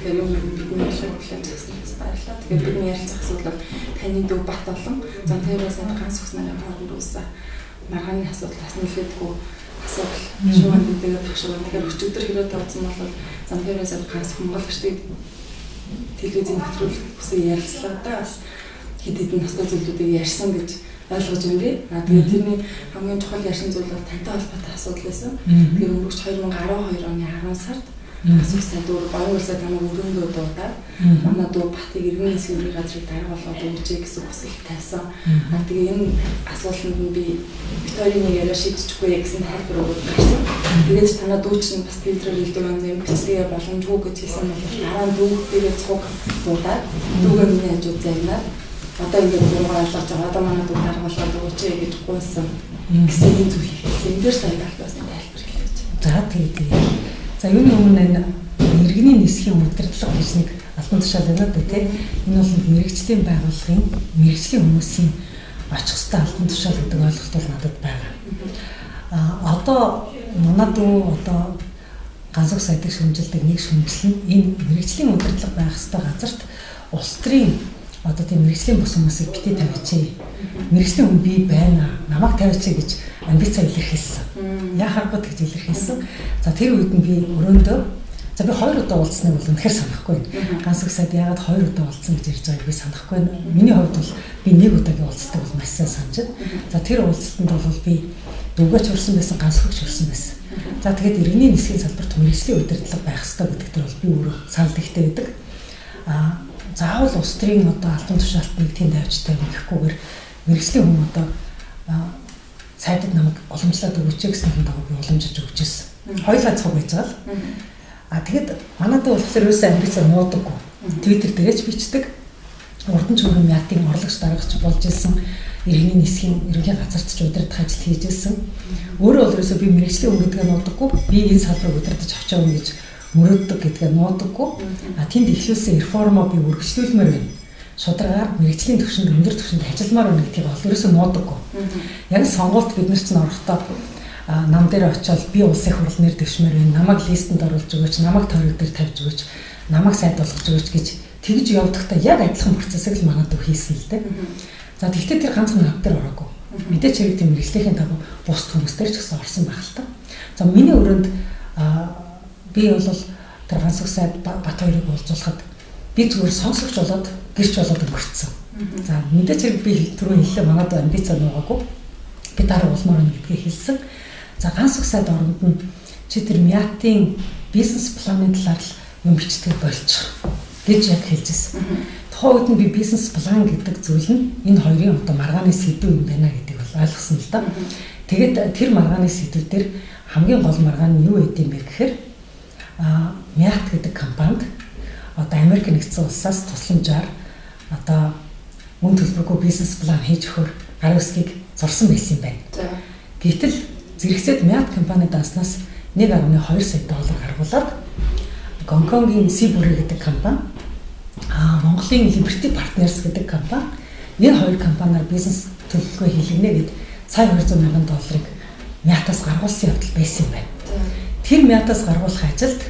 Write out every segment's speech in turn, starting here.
тэгэхээр юм бидний ярилцах хүлээж авсан баярлалаа. Тэгэхээр бидний ярилцах асуудал бол таны дүү Бат олон Зантайраа сайн ганц хүснарын хооронд үүсэн маргааны асуудлаас нөлөөдгөө асуудал шугам гэдэг тагшгүй. Тэгэхээр өчигдөр хэрэг тавцсан бол Зантайраа сайн ганц Монгол гэртээ телевизийн нэвтрүүлэг хүсэн ярилцлаа да бас хэд хэдэн настай зүйлүүдийг ярьсан гэж ойлгож байна. Тэгээд тэрний хамгийн чухал ярьсан зүйл бол тантай холбоотой асуудал байсан. Тэгээд өнгөрч 2012 оны 10 сард асуух сайд өөр баян улсад намайг өрөөндөө дуудаад манай дүү Батыг иргэн хэсгийн газрыг дарга болгоод өгчээ гэсэн хүсэл тавьсан. Тэгээд энэ асуултанд нь би Викторийн нэг яриа шийдчихгүй гэсэн тайлбар өгөөд гарсан. Тэгээд танаа дүү чинь бас твиттерээр хэлдэг юм юм бичлэгээ боломжгүй гэж хэлсэн бол дараа нь дүүгээрээ цуг дуудаад дүүгээр миний хажууд загнаад одоо ингэ гурван ойлгож байгаа. Одоо манай дүү дарга болгоод өгчээ гэж гуйсан гэсэн энэ зүйл хэлсэн. Эндээр сайн талбайсан тайлбар хэлж. За тэгээд за юуны өмнө энэ иргэний нисхийн удирдлага гэж нэг албан тушаал байна да тий. Энэ бол мэрэгжлийн байгууллагын мэрэгжлийн хүмүүсийн очих ёстой албан тушаал гэдэг ойлголт бол надад байгаа. Одоо манай дүү одоо ганцхан сайдыг шүүмжилдэг нэг шүүмжил нь энэ мэрэгжлийн удирдлага байх ёстой газарт улс төрийн одоо тийм мэрэгжлийн бус хүмүүсийг битээ тавьчих. Мэрэгжлийн хүн би байна. Намайг тавьчих гэж амбиц илэрхийлсэн. Яа харахгүй гэж илэрхийлсэн. За тэр үед нь би өрөөндөө за би 2 удаа уулзсныг бол үнэхээр санахгүй байна. Ганцхан сайд яагаад 2 удаа уулзсан гэж ярьж байгааг би санахгүй байна. Миний хувьд бол би 1 удаагийн уулзалтыг бол маш сайн санаж байна. За тэр уулзалтанд бол би дүүгэж хүрсэн байсан, ганцхогч хүрсэн байсан. За тэгээд иргэний нисхийн салбарт мэрэгжлийн удирдлага байх ёстой гэдэг дээр бол би өөрөө санал ихтэй байдаг. Заавал улс төрийн одоо албан тушаалт нэг тийм тавьжтай гэхгүйгээр мэрэгжлийн хүн одоо сайдад намайг уламжлаад өгөөч гэсэн дагуу би уламжиж өгч ирсэн. Хоёулаа цуг байж байгаа л. Тэгэд манайд болохоор юусэн амбиц муудаггүй. Твиттер дээрч бичдэг. Урдан чөмгийн ятын орлогч дарагч болж ирсэн. Иргэний нисхийн эрүүлийн газарт ч удирдах ажил хийж ирсэн. Өөрөө бол ерөөсөө би мэрэгжлийн хүн гэдгээ нуудаггүй. Би энэ салбарыг удирдах авч явна гэж мөрөөддөг гэдгээ нуудаггүй. Тэнд ихлүүлсэн реформоо би үргэлжлүүлмээр байна. Шударгаар мэрэгжлийн түвшинд өндөр түвшинд ажилламаар байна гэдгийг бол ерөөсөө нуудаггүй. Яг сонгуульд бид нар ч орохдоо нам дээр очиод би улсын хурал нэр дэвшмээр байна. Намайг листэнд оруулж өгөөч, намайг тойрог дээр тавьж өгөөч, намайг сайд болгож өгөөч гэж тэгж явдахдаа яг адилхан процессыг л манайд хийсэн л дээ. За тэгвэл тэр ганцхан нав дээр ороогүй. Мэдээч хэрэг тийм мэрэгжлийн дагуу бус хүмүүстэр ч гэсэн орсон байх л та. За миний өрөөнд би бол тэр ганцхан сайд Бат хоёрыг уулзуулахад би зүгээр сонсогч болоод гэрч болоод өнгөрцөн. За мэдээч хэрэг би түрүү хэллээ манайд амбиц нуугаагүй. Би дараа улмаар нь гэдгийг хэлсэн. За ганцхан сайд оронд нь чи тэр МИАТ-ийн бизнес планы талаар юм бичдэг болчих гэж яг хэлжсэн. Тухайн үед нь би бизнес план гэдэг зүйл нь энэ хоёрын одоо маргааны сэдв юм байна гэдгийг бол ойлгосон л да. Тэгээд тэр маргааны сэдв дээр хамгийн гол маргаан нь юу гэдэм бэ гэхээр МИАТ гэдэг компанид одоо Америк нэгдсэн улсаас тусламжаар одоо мөн төлбөргүй бизнес план хийж өгөхөөр гар үсгийг зурсан байсан юм байна. Гэтэл зэрэгцээд МИАТ компани дааснаас 1.2 сая доллар гаргуулад Гонконгийн Сибүри гэдэг компани, Монголын Liberty Partners гэдэг компани энэ хоёр компаниар бизнес төлөвлөгөө хийлгэнэ гэд сая 200 мянган долларыг МИАТ-аас гаргуулсан явдал байсан юм байна. Тэр МИАТ-аас гаргуулах ажилд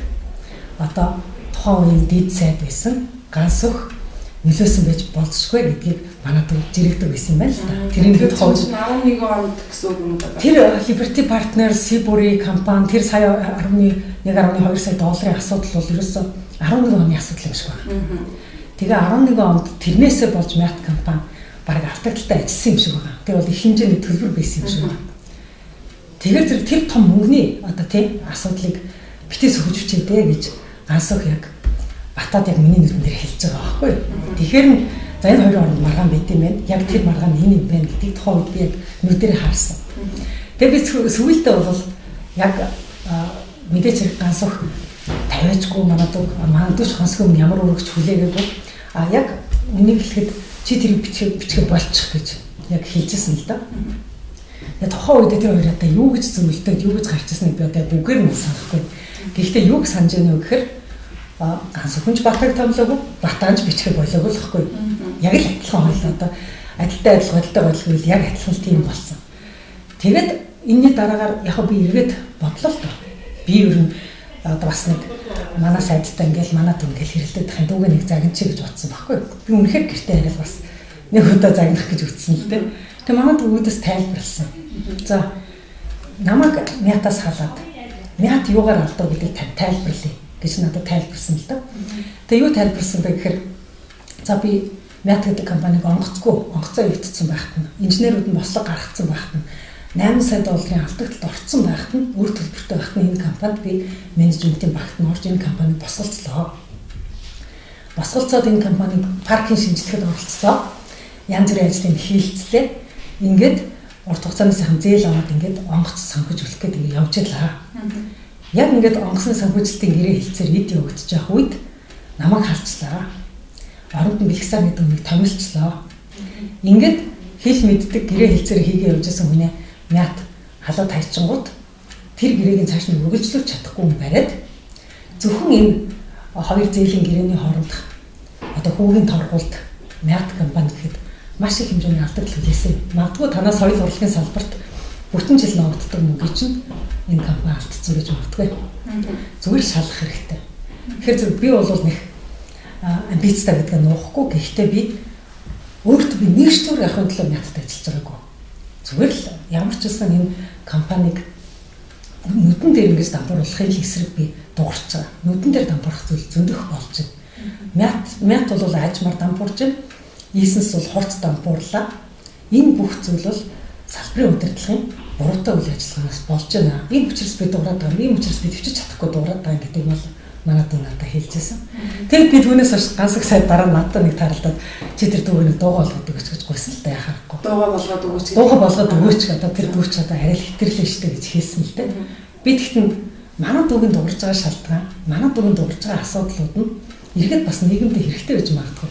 одоо тухайн үеийн дэд сайд байсан ганцх нөлөөсөн байж болцсохгүй гэдгийг манайд жирэгдэг байсан юм байна л да. Тэр ингээд хойд 11 онд гэсэн үг юм да. Тэр Liberty Partners Сибүри компани тэр сая 1.2 сая долларын асуудал бол ерөөсөө 11 оны асуудал юм шиг байна. Тэгээ 11 онд тэрнээсээ болж МИАТ компани баг автогдолтой ажилласан юм шиг байна. Тэр бол их хэмжээний төлбөр байсан юм шиг байна. Тэгэхээр тэр том мөнгөний одоо тийм асуудлыг битээс хөгжүүлчихдээ гэж ганцх яг Батад яг миний нүдэн дээр хэлж байгаа байхгүй юу. Тэгэхээр за энэ хоёр хооронд маргаан байт юм байна. Яг тэр маргаан энэ юм байна гэдгийг тухайн үед би яг нүдэрээ харсан. Тэгээ би сүүлдээ бол яг мэдээч хэрэг ганцх тавиачгүй манайдууч хонсгүй ямар өргөж хүлээгээгүй. Яг үнийг хэлэхэд чи тэрийг бичгээ болчих гэж яг хэлжсэн л да. Тэгээ тухайн үед тэр хоёр одоо юу гэж зөвлөдөг, юу гэж гарч ирснийг би одоо бүгээр нь санахгүй. Гэхдээ юуг санаж байна вэ гэхээр ганц хүнч Батаг томлоогүй, Батаанч бичгээ болоогүй л хэвгүй. Яг л адилхан хойлоо одоо адилтай бодлого яг адилхан тийм болсон. Тэгээд энэний дараагаар яг би эргээд бодлоо л доо. Би ер нь одоо бас нэг манай сайдтай ингээл манад ингээл хэрэлдэх юм дүүгээ нэг загинч гэж бодсон байхгүй. Би үнэхээр гэртээ хараад бас нэг удаа загнах гэж ütсэн л дээ. Тэгээ манай дүүгээс тайлбарласан. За намайг мятаас халаад мят юугаар алдав гэдгийг тайлбарлая гэж надад тайлбарсан л да. Тэгээ юу тайлбарсан бэ гэхээр за би мят гэдэг компаниг онгоцоо өвдсөн байхад нь инженерүүд нь бослог гаргацсан байхад нь 8 сая долларын алдагтад орцсон байхад нь үр төлбөртэй байхад нь энэ компанид би менежментийн багт нь орж энэ компаниг босголцлоо. Босголцоод энэ компаниг паркинг шинжилгэхэд оролцлоо. Янз бүрийн ажлыг хийлцлээ. Ингээд урт хугацааны сайхан зээл аваад ингээд онгоц санхэж өгөх гэдэг ингээд явж байлаа. Яг ингээд онгоцны санхүүжилтийн гэрээ хэлцээр эд явагдаж явах үед намайг харцлаа. Оронд нь бэлгсаар гэдэг нэг томилчлоо. Ингээд хэл мэддэг гэрээ хэлцээр хийгээ явж байсан хүнээ мят халаад хайчингууд тэр гэрээг цааш нь үргэлжлүүлж чадахгүй юм бариад зөвхөн энэ хоёр зээлийн гэрээний хооронд одоо хүүгийн торгуулд мят компани гэхэд маш их хэмжээний алдагт хүлээсэн. Магадгүй танаас соёл урлагийн салбарт бүтэн жил ногддог мөнгө чинь энэ компани алдсан гэж боддгоо. Зүгээр шалах хэрэгтэй. Тэгэхээр би бол нэг амбицтай гэдэг нь нуухгүй. Гэхдээ би өөртөө би нэгшүүр явахын төлөө мятад ажиллаж байгаагүй. Зүгээр л ямар ч байсан энэ компаниг нүдэн дээр ингэж дампууруулахын эсрэг би дуурч байгаа. Нүдэн дээр дампуурах зүйл зөндөх болж байна. Мят бол ажмаар дампуурж байна. Ийсэнс бол хурц дампуурлаа. Энэ бүх зүйл бол салбарын удирдлагын буруутай үйл ажиллагаанаас болж байна. Энэ учраас би дуурайд байгаа. Энэ учраас би төвчж чадахгүй дуурайд байгаа гэдэг нь бол манай дүү надад хэлжсэн. Тэгээд би түүнээс хойш ганц их сая дараа надад нэг таралдаад чи тэр дүүг нэг дуугаа болгоод өгөөч гэж гуйсан л та яхахгүй. Дуугаа болгоод өгөөч. Дуугаа болгоод өгөөч одоо тэр дүү ч одоо арай л хэтэрлээ штэ гэж хэлсэн л дээ. Би тэгтэн манай дүүгийн дуурж байгаа шалтгаан, манай дүүгийн дуурж байгаа асуудлууд нь эргээд бас нийгэмдээ хэрэгтэй гэж магадгүй.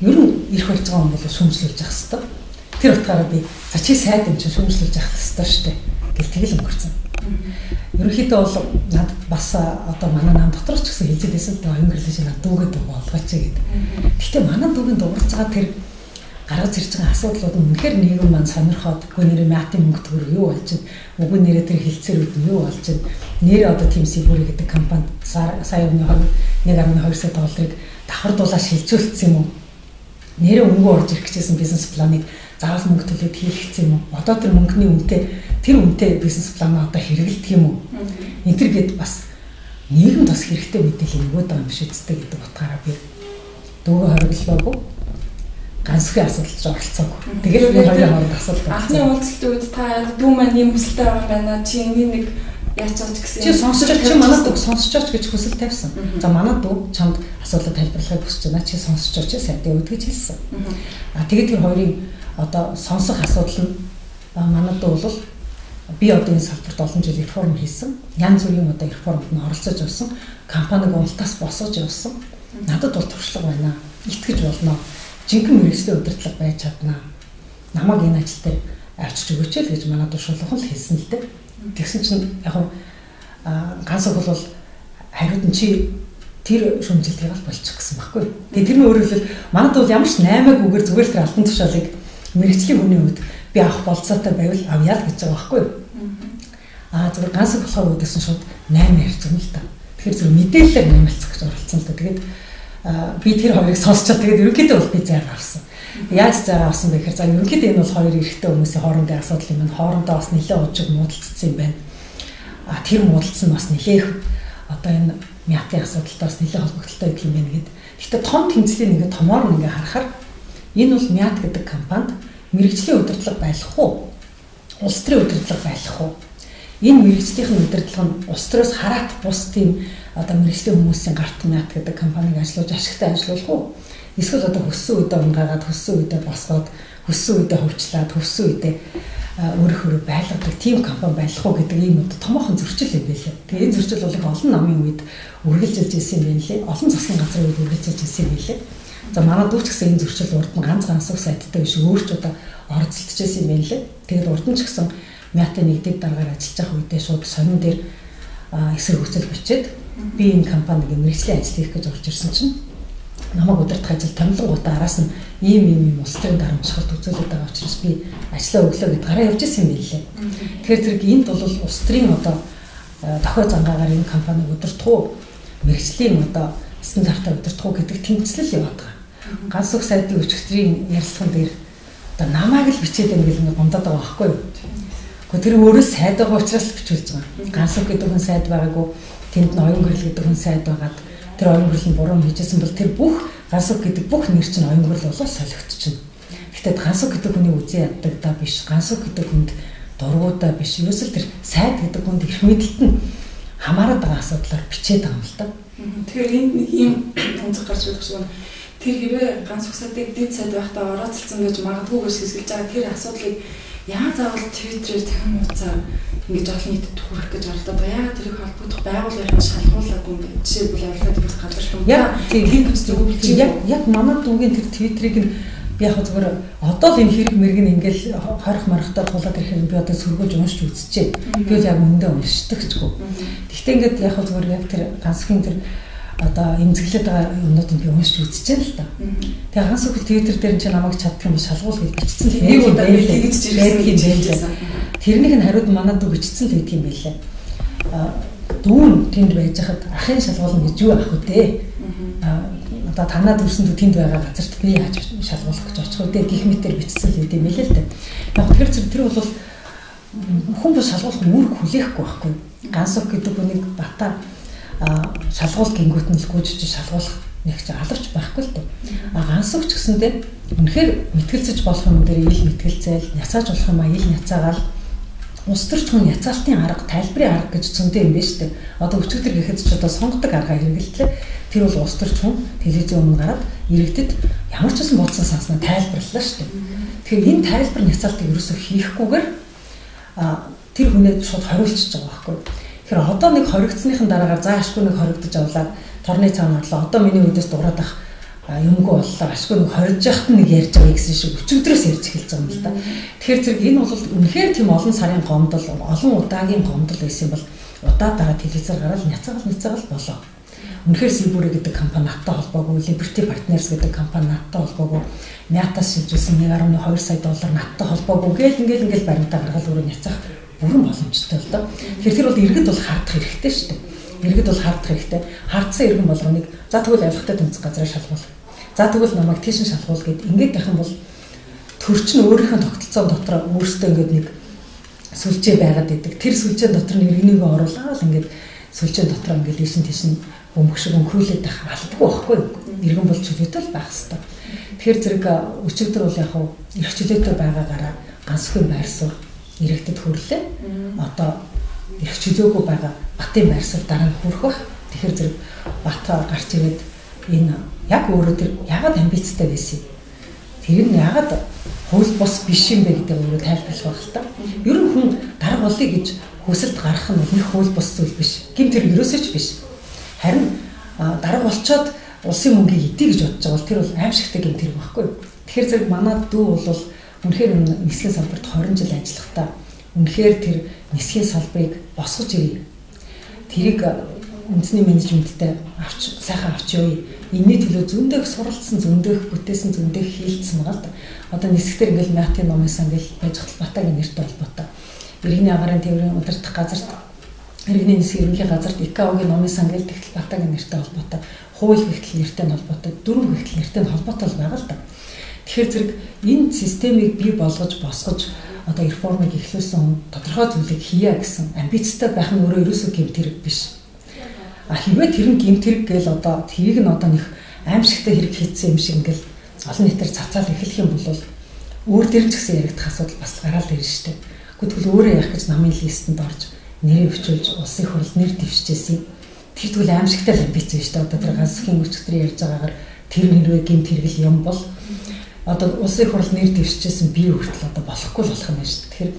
Ер нь ирэх байж байгаа юм бол шүүмжлүүлж явах хэрэгтэй. Тэр утгаараа би за чи сайд юм чинь шүүмжлүүлж явах хэрэгтэй штэ гэл тэгэл өнгөрцөн. Ерөнхийдөө бол надад бас одоо манай нам дотор ч гэсэн хэлжээд байсан л да өнгөрлөж надад дүүгээ дуу болгооч гэдэг. Гэхдээ манай дүүгийн дуурж байгаа тэр гаргаж ирж байгаа асуудлууд нь үнэхээр нийгэм маань сонирхоод үгүй нэрээ мятын мөнгө төгөр юу болж байна? Үгүй нэрээ тэр хилцээрүүд нь юу болж байна? Нэрээ одоо Team Siburi гэдэг компанид сая өмнө 1.2 сая долларыг давхардуулаад шилжүүлсэн юм уу? Нэрээ өнгөө орж ирэх гэжсэн бизнес планыг заавал мөнгө төлөөд хийлгэсэн юм уу? Одоо тэр мөнгөний үнэтэй бизнес планаа одоо хэрэгэлдэх юм уу? Энэ төр гээд бас нийгэмд бас хэрэгтэй мэдээлэл өгөөд байгаа юм биш үстэй гэдэг утгаараа би дүүгээ хориглоогүй ганцхан асуудалд оролцоогүй. Тэгээд би хоёрын хооронд асуудал байна. Анхны уулзалтын үед та дүү маань ийм хүсэлтэй байгаа юм байна. Чи энийг яаж чад гэсэн. Чи сонсож манад дүү сонсож гэж хүсэл тавьсан. За манад дүү чамд асуудал тайлбарлахыг хүсэж байна. Чи сонсож сайдын үед гэж хэлсэн. Тэгээд тэр хоёрын одоо сонсох асуудал нь манад дүү бол би одоо энэ салбарт олон жил реформ хийсэн. Янз бүрийн одоо реформд нь оролцож явсан. Компаниг унтаас босгож явсан. Надад бол туршлага байна. Итгэж болно. Жинхэнэ мэргэжлийн удирдлага байж чадна. Намайг энэ ажил дээр авчиж өгөөч л гэж манад шулуухан л хэлсэн л дээ. Тэгсэн чинь яг ганц бол хариуд нь чи тэр шүмжилтийг л болчих гэсэн байхгүй. Тэгээ тэрний өөрөөр манад бол ямар ч 8-аагээр зүгээр тэр алтан тушаалыг мэргэжлийн хүний үед би авах болцоотой байвал авъя л гэж байгаа байхгүй. Зүгээр ганц болохоор үүдсэн шууд 8 ярьж байгаа юм л та. Тэгэхээр зөв мэдээлэлээр нэмэлцэх гэж оролцсон л да. Тэгээд би тэр хоёрыг сонсчод тэгээд ерөнхийдөө бол би зайг авсан. Яаж зайг авсан бэ гэхээр за ерөнхийдөө энэ бол хоёр эрэгтэй хүмүүсийн хоорондын асуудал юм байна. Хоорондоо бас нэлээд уужиг муудалцсан юм байна. Тэр муудалц нь бас нэлээх одоо энэ мятын асуудалтай бас нэлээд холбогдолтой юм байна гэд. Гэхдээ том тэмцлийн ингээд томоор нь ингээд харахаар энэ бол мят гэдэг компанид мэргэжлийн удирдлага байлгах уу? Улс төрийн удирдлага байлгах уу? Энэ мэргэжлийн удирдлага нь улс төрөөс хараат бус тийм одоо мэргэжлийн хүмүүсийн гарт мят гэдэг компаниг ажиллуулж ашигтай ажиллуулах уу? Эсвэл одоо хөссөн үедээ унгаагаад хөссөн үедээ босгоод хөссөн үедээ хувьчлаад хөссөн үедээ өөрөөр байлгадаг тийм компани байх уу гэдэг ийм одоо томоохон зөрчил юм байлээ. Тэгээ энэ зөрчил бол их олон намын үед үргэлжилж ирсэн юм байлээ. Олон засгийн газрын үед үргэлжилж ирсэн юм байлээ. За манай дүүч гэсэн энэ зөрчил урд нь ганц сайттай биш өөрч удаа оролцолтож ирсэн юм байлээ. Тэгээд урд нь ч гэсэн мятын нэгдэг дараагаар ажиллаж байгаа үедээ шууд сонин дээр эсрэг хүсэл бичээд би энэ компаниг мэргэжлийн ажил хийх гэж орж ирсэн чинь намайг удирдах ажил томилгоотаа араас нь ийм улс төрийн дарамжхалт үзүүлээд байгаа учраас би ажлаа өглөө гэд гараа явж ирсэн юм билээ. Тэгэхээр зэрэг энд бол улс төрийн одоо дохой зангаагаар энэ компаниг удирдах уу, мэргэжлийн одоо стандартаар удирдах уу гэдэг тэмцэл яваад байгаа. Ганц үг сайдын өчигдрийн ярилцлаган дээр одоо намайг л бичээд байна гэх нэг гомдоод байгаа байхгүй юу? Гэхдээ тэр өөрөө сайд байгаа учраас бичүүлж байгаа. Ганц үг гэдэг хүн сайд байгаагүй, тэнд нь оюун гэрэл гэдэг хүн сайд байгаад тэр оюун гэрэл нь буруу хийжсэн бол тэр бүх ганц үг гэдэг бүх нэр чинь оюун гэрэл болоо солигдчихно. Гэхдээ ганц үг гэдэг хүний үзэн яддагдаа биш, ганц үг гэдэг хүнд дургуудаа биш. Ерөөсөл тэр сайд гэдэг хүнд их мэдлэлт нь хамаарат байгаа асуудлаар бичээд байгаа юм л да. Тэгэхээр энэ нэг юм онцгой гарч ирэх шиг тэр хэрвээ ганц ухсаадыг дэд сайд байхдаа орооцолсон гэж магадгүй гэж хэлж байгаа тэр асуудлыг яагаад заавал Twitter-ээр дахин нууцаар ингэж олон нийтэд хүрэх гэж оролдоод байгаа. Яагаад тэрийг холбогдох байгууллагын шалгуулаагүй юм бэ? Жишээлбэл авилгад их газар юм. Яг манай дүүгийн тэр Twitter-ыг нь би яг зүгээр одоо л энэ хэрэг мэрэг нь ингээл хорих мархтаа тулаад ирэхээр би одоо сөргөж уншиж үзчихээ. Би л яг өндөө уншдаг гэжгүй. Гэхдээ ингээд яг зүгээр яг тэр ганцхан тэр одоо эмзэглээд байгаа юмнууд нь би уншиж үзчихээ л та. Тэгээ ганц үг Twitter дээр чинь намайг чаддаг юм шалгуул гэж бичсэн л нэг удаа тэгж жиргсэн. Тэрнийг нь хариуд манай дүү бичсэн л гэдэг юм байлаа. Дүүн тэнд байж хахад ахын шалгуулна гэж юу ах вэ? Одоо танаа дүүсэн дүү тэнд байгаа газарт би яаж шалгуулах гэж очих вэ гэх мэтээр бичсэн л гэдэг юм байлаа л да. Яг тэр бол хүн бос шалгуулах нь үүрэг хүлээхгүй байхгүй. Ганц үг гэдэг хүнийг бата шалгуул гингүүт нь л гүйж шалгуулах нэг ч алавч байхгүй л дээ. Ганц үг ч гэсэндээ үнэхээр мэтгэлцэж болох юм дээр ил мэтгэлцээл, няцааж болох юм ил няцаагаал ус төрч хүн няцаалтын арга, тайлбарын арга гэж зөндөө юм байна шүү дээ. Одоо өчигдөр гэхэд ч одоо сонгодог арга хэрэгэлтлээ. Тэр бол ус төрч хүн телевизийн өмнө гараад иргэдэд ямар ч байсан бодсон санснаа тайлбарлалаа шүү дээ. Тэгэхээр энэ тайлбар няцаалтыг ерөөсөө хийхгүйгээр тэр хүнээ шууд хориулчихж байгаа байхгүй. Тэгэхээр одоо нэг хоригдсныхан дараагаар заашгүй нэг хоригдож авлаа. Торны цаана орлоо. Одоо миний үдээс дураад ах юмгүй боллоо. Ашгүй нэг хоригдж яхад нэг ярьж байгаа гэсэн шиг өчигдрөөс ярьж эхэлж байгаа юм л да. Тэгэхээр зэрэг энэ бол үнэхээр тийм олон сарын гомдол, олон удаагийн гомдол байсан бол удаа дараа телевизээр гараад няцаагаал болоо. Үнэхээр Сибүрэ гэдэг компани надтай холбоогүй, Liberty Partners гэдэг компани надтай холбоогүй, Мятас шилжүүлсэн 1.2 сая доллар надтай холбоогүй гээл ингээл баримтаа гаргал өөрөө няцаах бүрэн боломжтой л доо. Тэгэхээр тэр бол иргэд бол хардах хэрэгтэй шүү дээ. Иргэд бол хардах хэрэгтэй. Хардсан иргэн болгоныг за тэгвэл авилгатай тэмцэх газраа шалгуул. За тэгвэл намайг тийш шалгуул гэд ингээд байх юм бол төрч нь өөрийнхөө тогтолцоо дотор өөртөө ингээд нэг сүлжээ байгаад идэг. Тэр сүлжээ дотор нэрнийг оруулаад ингээд сүлжээ дотор ингээд тийш өмгшиг өнгөрүүлээд байх албагүй байхгүй. Иргэн бол чөлөөтэй л байх хэрэгтэй. Тэгэхээр зэрэг өчигдөр бол яг их чөлөөтэй байгаагаараа ганцхан байр суурь иргэдэд хүрлээ. Одоо их чөлөөгүй байгаа Батын байр суурь дараа нь хүрэх бах. Тэгэхээр зэрэг Бат гарч ирээд энэ яг өөрөө тэр ягаад амбицтай байсан юм. Тэр нь ягаад хууль бус биш юм бэ гэдэг өөрөө тайлбарлах байх л та. Ер нь хүн дарга болъё гэж хүсэлт гарах нь нэг хууль бус зүйл биш. Гин тэр ерөөсөө ч биш. Харин дарга болчоод улсын мөнгийг идэе гэж бодож байгаа бол тэр бол аимшигтай гин тэр байхгүй. Тэгэхээр зэрэг манай дүү бол үнэхээр нисхийн салбарт 20 жил ажиллахдаа үнэхээр тэр нисхийн салбарыг босгож ирье. Тэрийг үндэсний менежменттэй сайхан авч явъя. Энэний төлөө зөндөө суралцсан, зөндөө бүтээсэн, зөндөө хийлцсэн байгаа л да. Одоо нисгтэр ингээл Мятын номын сан гэж байж Батагийн нэртэй холбоотой. Иргэний агарын тээврийн удирдах газарт иргэний нисгийн ерөнхий газарт ИКАО-гийн номын сан гэж тэгтэл Батагийн нэртэй холбоотой. Хууль гэгдэл нэртэй холбоотой, дөрвөн гэгдэл нэртэй холбоотой байгаа л да. Тэгэхээр зэрэг энэ системийг бий болгож босгож одоо реформыг эхлүүлсэн тодорхой зүйлийг хийя гэсэн амбицтай байх нь өөрөө ерөөсөө гэмт хэрэг биш. Хэрвээ тэр нь гэмт хэрэг гээл одоо тэрийг нь одоо нэг аимшигтай хэрэг хийцсэн юм шиг ингээл олон нийтээр цацаал эхлэх юм бол өөр дээр ч гэсэн яригдах асуудал бас гараал ирнэ шүү дээ. Тэгвэл өөрөө ярих гэж намын листэнд орж нэрээ өчүүлж улсын хурлд нэр дэвшижсэн. Тэр тэгвэл аимшигтай амбиц биш шүү дээ. Одоо тэр ганцхан өчигдөр ярьж байгаагаар тэр нэрвээ гэмт хэрэг юм бол одоо улсын хурлд нэр дэвшижсэн би хүртэл одоо болохгүй л болох юм байна шүү дээ. Тэгэхээр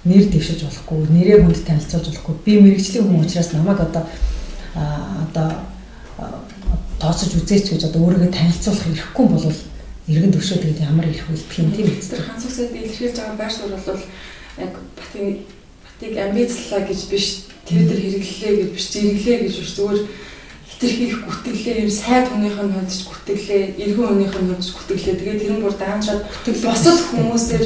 нэр дэвшиж болохгүй, нэрээ хүнд танилцуулж болохгүй. Би мэрэгжлийн хүн учраас намайг одоо тооцож үзээч гэж одоо өөрийгөө танилцуулах ирэхгүй бол иргэн төвшөө тэгээд ямар ирэх үлдэх юм тийм ээ. Тэр ганц үсэд илэрхийлж байгаа байр суурь бол яг Батыг амбицлаа гэж биш, Twitter хэрэглэлээ гэж биш, зэрэглээ гэж биш, зүгээр хитрхийх гүтгэлээ, ер сайд хүнийх нь хөдж гүтгэлээ, иргэн хүнийх нь хөдж гүтгэлээ. Тэгээд тэрэн бүр даанчаад босол хүмүүсээр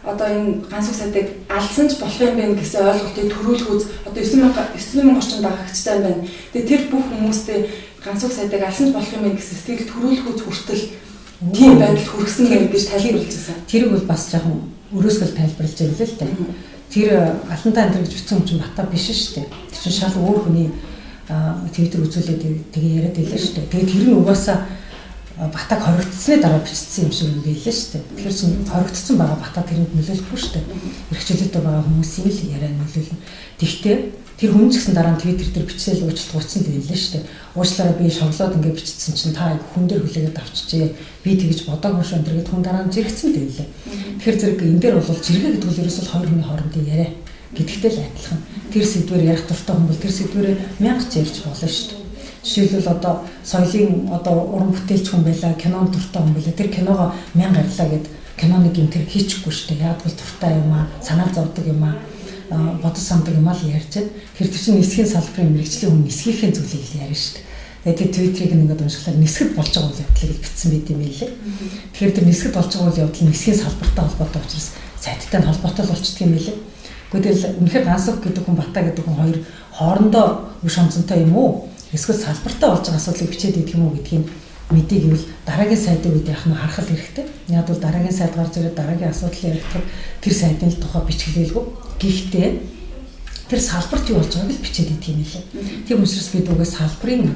одоо энэ ганц үг сайдыг алдсан ч болох юм байна гэсэн ойлголтыг төрүүлэх үз одоо 9,000 орчим дагагчтай байна. Тэгээ тэр бүх хүмүүстэй ганц үг сайдыг алсан ч болох юм байна гэсэн сэтгэл төрүүлэх үз хүртэл тийм байдал хүрсэн юм гэж тайлбарлаж байсан. Тэрийг бол бас жоохон өрөөсгөл тайлбарлаж байгаа л дээ. Тэр алтантай амтраг гэж бичсэн хүн чинь Бата биш шүү дээ. Тэр чинь шал өөр хүний Twitter үзүүлээд тэгээ яриад байлаа шүү дээ. Тэгээд тэр нь угаасаа Батаг хоригдсны дараа бичсэн юм шиг байлаа шүү дээ. Тэгэхээр чинь хоригдсан байгаа Бата тэрэнд нөлөөлөхгүй шүү дээ. Эрхчлөлтөд байгаа хүмүүсийн л яриа нөлөөлнө. Тэгвэл тэр хүн ч гэсэн дараа нь Twitter дээр бичсэл уучлалт байлаа шүү дээ. Уучлаарай би шоглоод ингэ бичсэн чинь та хүн дээр хүлээгээд авчижээ. Би тэгж бодоогүй шүү энэ хүн дараа нь жиргцэн байлаа. Тэгэхээр зэрэг энэ дээр бол жиргээ гэдэг нь ерөөсөө хоёр хүний хоорондын яриа гэдэгтэй л адилхан. Тэр сэдвээр ярих туфтаа хүн бол тэр сэдвээр мянгач ярьж болно шүү дээ. Жишээлбэл одоо соёлын одоо уран бүтээлч хүн байлаа, кинонд дуртай хүн байлаа. Тэр киногоо мянга ярьлаа гэд киноныг юм тэр хийчихгүй шүү дээ. Яг бол дуртай юм аа, санаа зовдөг юм аа, бодос самдаг юм аа л ярьж байна. Тэр чинь нисхийн салбарын мэрэгжлийн хүн нисгийнхээ зүйлийг л ярьна шүү дээ. Тэгээд Twitter-ыг ингээд уншихлаар нисгэд болж байгаа үйл явдлыг бичсэн байт юм билээ. Тэгэхээр тэр нисгэд болж байгаа үйл явдал нисхийн салбартай холбоотой учраас сайттай холбоотой болчихдг юм билээ. Гэхдээ үнэхээр ганцхан гэдэг хүн Бата гэдэг хүн хоёр хоорондоо үш онцонтой юм уу? Эсвэл салбартай болж байгаа асуудлыг бичээд идэх юм уу гэдгийг мэдээ гэвэл дараагийн сайдын үед яах нь харах хэрэгтэй. Яг бол дараагийн сайд гарч ирээд дараагийн асуудлыг ярих тэр сайдын л тухай бичгэлээгүй. Гэхдээ тэр салбарт юу болж байгааг л бичээд идэх юм лээ. Тийм учраас бид угаас салбарын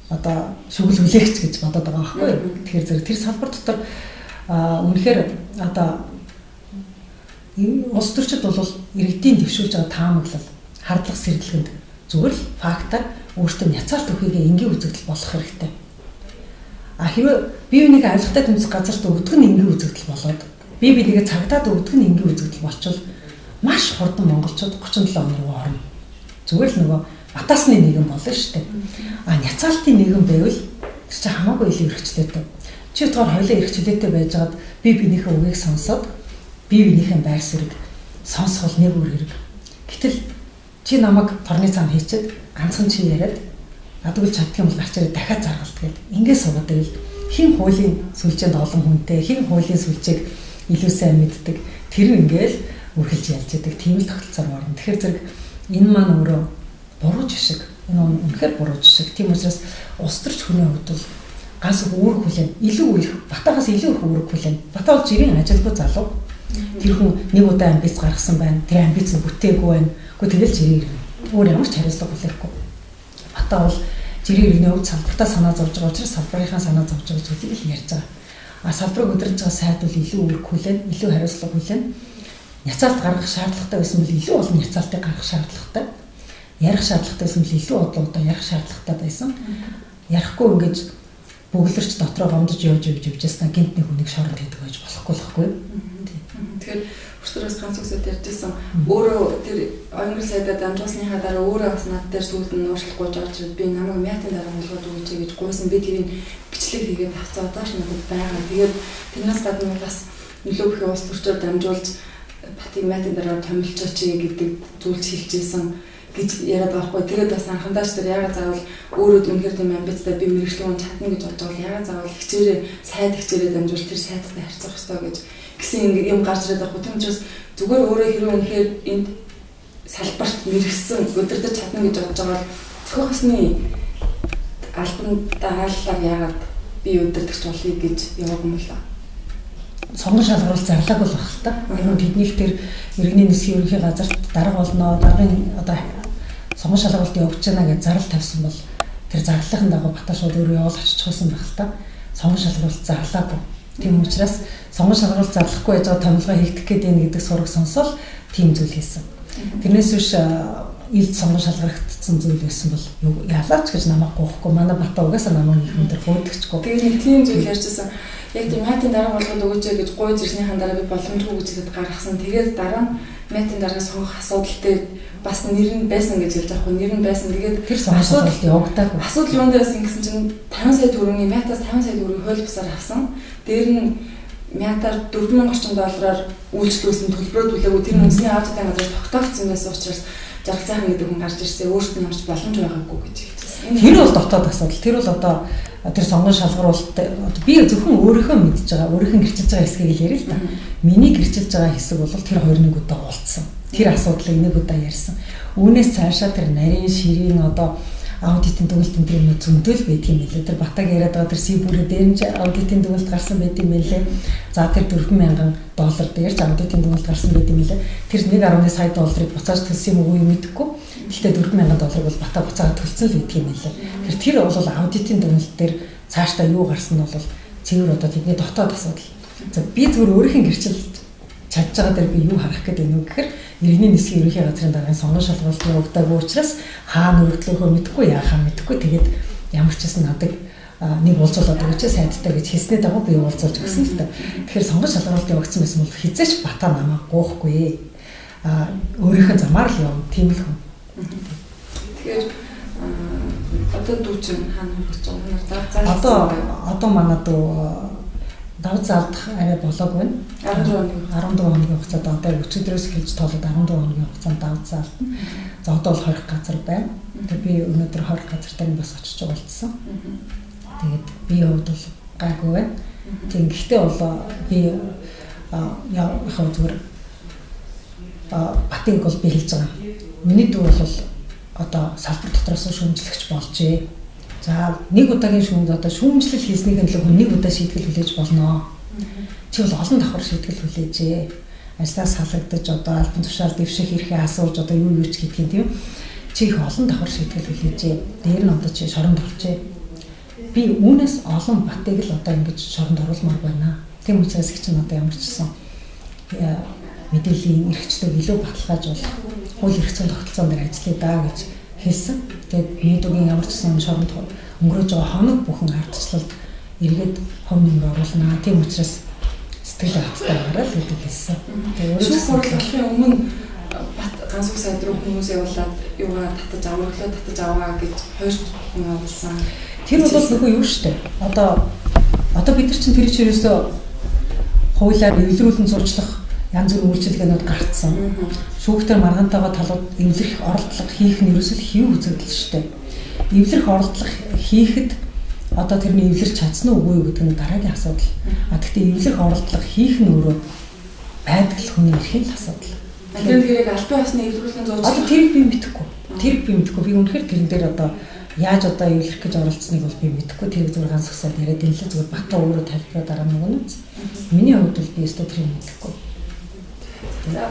одоо шүгэл хүлээгч гэж бодоод байгаа байхгүй юу? Тэгэхээр зэрэг тэр салбар дотор үнэхээр одоо улс төрчид бол иргэдийн дэвшүүлж байгаа таамаглал, хардлага сэргэлгэнд зүгээр л фактаар өөртөө няцаалт өгөхийг энгийн үзэгдэл болох хэрэгтэй. Хэрвээ бие биенийг авилгатай тэмцэх газарт өгдөг нь энгийн үзэгдэл болоод бие биенийгээ цагдаад өгдөг нь энгийн үзэгдэл болчвол маш хурдан монголчууд 37 он руу орно. Зүгээр л нөгөө батаасны нийгэм болно шүү дээ. Няцаалтын нийгэм байвал тэр чинь хамаагүй илүү эрхчлээтэй. Чи тоор хоёлаа эрхчлээтэй байжгаад бие биенийхээ үгийг сонсоод бие биенийхээ байр суурийг сонсгол нэг өөр хэрэг. Гэтэл чи намайг торны цаана хийчихэд ганцхан чи яриад надад чаддаг юм бол гарч ирээд дахиад заргалт гэл. Ингээд суугаад байвал хин хуулийн сүлжээнд олон хүнтэй, хин хуулийн сүлжээг илүү сайн мэддэг. Тэр ингээл үргэлж ялж яадаг. Тийм л тогтолцоор орно. Тэгэхээр зэрэг энэ маань өөрөө буруу жишг. Энэ үнэхээр буруу жишг. Тийм учраас улс төрч хүний хувьд бол ганц үүрэг хүлээн илүү их Батагаас илүү их үүрэг хүлээн. Бата бол жирийн ажилгүй залуу. Тэр хүн нэг удаа амбиц гаргасан байна. Тэр амбиц нь бүтээгүй байна. Гэхдээ тэгэл жирийн ирнэ. Өөр ямар ч хариуцлага хүлээхгүй. Бата бол жирийн иргэний хувьд салбартаа санаа зовж байгаа учраас салбарынхаа санаа зовж байгаа зүйлийг л ярьж байгаа. Салбарыг удирдах байгаа сайд бол илүү үүрэг хүлээн, илүү хариуцлага хүлээн. Няцаалт гаргах шаардлагатай байсан бол илүү олон няцаалтыг гаргах шаардлагатай. Ярих шаардлагатай байсан бол илүү одоо ярих шаардлагатай байсан. Ярихгүй ингэж бүглэрч дотроо гомдож явж яснаа гинт нэг хүнийг шоронд хийдэг байж болохгүй. Тэгэхээр өчтөрөөс ганц үгсэд ярьжсэн өөрөө тэр онгор сайдаа дамжуулсныхаа дараа өөрөө бас над дээр сүүлд нь уушлахгүй жорж ирээд би намайг мятын дараа болгоод өгөөч гэж гуйсан би тэрийг бичлэг хийгээд авцаа одоош надад байгаа. Тэгээд тэрнээс гадна бас нөлөө бүхий улс төрчөөр дамжуулж Батыг мятын дараа томилчооч гэдэг зүйлс хэлжсэн гэж яриад байгаа хгүй. Тэгээд бас анхандаач тэр яагаад заавал өөрөө үнэхээр тийм амбицтай би мэрэгчлэн чадна гэж бодож байгаа. Яагаад заавал хичээрээ сайд хичээрээ дамжуул тэр сайдтай харьцах хэрэгтэй гэж гэсэн юм гарч ирээд байгаа хгүй. Тийм учраас зүгээр өөрөө хэрэг үнэхээр энд салбарт мэрэгсэн өдөртөж чадна гэж бодож байгаа бол зохион хосны албан дааллаар яагаад би өдөртөгч болохыг гэж яваагүй юм л ба. Сонгон шалгаруулалт зарлаагүй л баг л та. Биднийх тэр иргэний нисхийн ерөнхий газарт дарга болно. Даргын одоо сонгон шалгаруулалт явуулж байна гэж зарлал тавьсан бол тэр зарлалын дагуу Бата шууд өөрөө явуул авчиж байсан байх л та. Сонгон шалгаруулалт зарлаагүй. Тийм учраас сонгон шалгаруулалт зарлахгүй байж байгаа томилгоо хийгдэх гээд байна гэдэг сураг сонсоод тийм зүйл хийсэн. Тэрнээс биш илд сонгон шалгарагдсан зүйл байсан бол ялаач гэж намайг гоохгүй. Манай Бата угаасаа намайг их өндөр хөөдөгчгүй. Тэгээд нэг тийм зүйл ярьжсэн. Яг тийм мятын дараа болгоод өгөөч гэж гойж ирснийхэн дараа би боломжгүй гэж хэлээд гаргасан. Тэгээд дараа нь мятын дараа сонгох асуудал дээр бас нэр нь байсан гэж хэлж байгаа хгүй. Нэр нь байсан. Тэгээд тэр асуудал явагдаагүй. Асуудал юунд байсан гэсэн чинь 50 сая төгрөгийн мятаас 50 сая төгрөгийн хууль бусаар авсан. Дээр нь мятаар 4,000 орчим доллараар үйлчлүүлсэн төлбөрөө төлөөгүй тэр үнсний аудитын газар тогтоогдсон байсан учраас жаргал сайхан гэдэг хүн гарч ирсэн. Өөрт нь ямарч боломж байгаагүй гэж хэлсэн. Тэр бол дотоод асуудал. Тэр бол одоо тэр сонгон шалгаруулалт би зөвхөн өөрийнхөө мэдж байгаа, өөрийнхөө гэрчилж байгаа хэсгийг ярил л да. Миний гэрчилж байгаа хэсэг бол тэр 21 удаа уулзсан. Тэр асуудлыг нэг удаа ярьсан. Үүнээс цаашаа тэр нарийн ширийн одоо аудитын дүгнэлтийн дээр зөндөл байдаг юм билээ. Тэр Батаг яриад байгаа тэр Сибүрээ дээр нь аудитын дүгнэлт гарсан байт юм билээ. За тэр $4,000 дээр ч аудитын дүгнэлт гарсан байт юм билээ. Тэр 1.1 сая долларыг буцааж төлсөн юм уу мэдэхгүй. Гэхдээ $4,000 бол Батаг буцаад төлсөн л байдаг юм билээ. Тэр бол аудитын дүгнэлт дээр цаашдаа юу гарсан нь бол цэвэр одоо тэдний дотоод асуудал. За би зөвхөн өөрийнхөө гэрчлэлд чадж байгаа дээр би юу харах гэдэг юм гэхээр иргэний нисхийн ерөнхий газрын даргын сонгон шалгуулалтын явагдаагүй учраас хаана өргөдлөхөө мэдэхгүй яахаа мэдэхгүй тэгээд ямар ч гэсэн надад нэг уулзуулаад өгөөч сайдтай гэж хэлснээр дагуу би уулзуулж өгсөн л та. Тэгэхээр сонгон шалгуулалт явагдсан байсан бол хизээч Бата намайг гоохгүй өөрийнхөө замаар л явна тийм л хүн. Тэгэхээр одоо дүүчин хаана гэж байгаа юм одоо манай дүү давж заалдах арай болоогүй байна. 14 хоногийн хугацаанд одоо өчигдрөөс эхэлж тоолоод 14 хоногийн хугацаанд давж заалдана. За одоо бол 20 газар байна. Тэгээд би өнөөдөр 20 газартаа бас очиж уулзсан. Тэгээд би хувьд бол гайгүй байна. Тийм гэхдээ бол би яг зүгээр Батыг бол би хэлж байгаа. Миний дүү бол одоо салбар дотроос шүүмжлэгч болжээ. За нэг удаагийн шүүмжлэл хийснийхэн төлөө нэг удаа шийтгэл хүлээж болно. Чи бол олон давхар шийтгэл хүлээжээ. Ажлаас салгагдаж одоо албан тушаал дэвших эрхээ асууж одоо юу ч гэдгийг тийм. Чи их олон давхар шийтгэл хүлээжээ. Дээр нь одоо чи шоронд орчээ. Би үүнээс олон Батыг л одоо ингэж шоронд оруулмаар байна. Тийм учраас их чинь одоо ямар ч гэсэн мэдээллийн эрхчлөлөө илүү баталгаажуулах, хууль эрх зүйн тогтолцоон дээр ажиллая даа гэж хэлсэн. Тэгээд медиагийн ямар ч гэсэн шоронд өнгөрөөж байгаа хоног бүхэн ардчлалд эргээд хов нэмэр оруулнаа. Тийм учраас сэтгэл хаттай гараад гэдэг хэлсэн. Тэгээд шүүх хурлын өмнө ганц үг сайд руу хүмүүс явуулаад юугаар татаж аваа гэж хоёр хүн явуулсан. Тэр бол нөхөө юу штэ. Одоо бид нар чинь тэр чирээсөө хуулиар эвлэрүүлэн зурчлах янз бүрийн үйлчилгээнүүд гарцсан. Шүүхтэр маргаантайгаа талууд эвлэрэх оролдлого хийх нь ерөөсөө хэв үзэгдэл шүү дээ. Эвлэрэх оролдлого хийхэд одоо тэрний эвлэрч чадсан уу үгүй гэдэг нь дараагийн асуудал. Гэхдээ эвлэрэх оролдлого хийх нь өөрөө байдаг л хүний эрхийн асуудал. Тэгэхээр тэрийг албан ёсны эвлэрүүлэн зурж одоо тэрийг би мэдэхгүй. Би үнэхээр тэрэн дээр одоо яаж одоо эвлэрэх гэж оролцсныг бол би мэдэхгүй. Тэр зүгээр ганц хэсэг яриад энэ л зүгээр Бата өөрөө тайлбараа дараа нэг нь үз. Миний хувьд бол би өөртөө тэрийг мэдэхгүй. За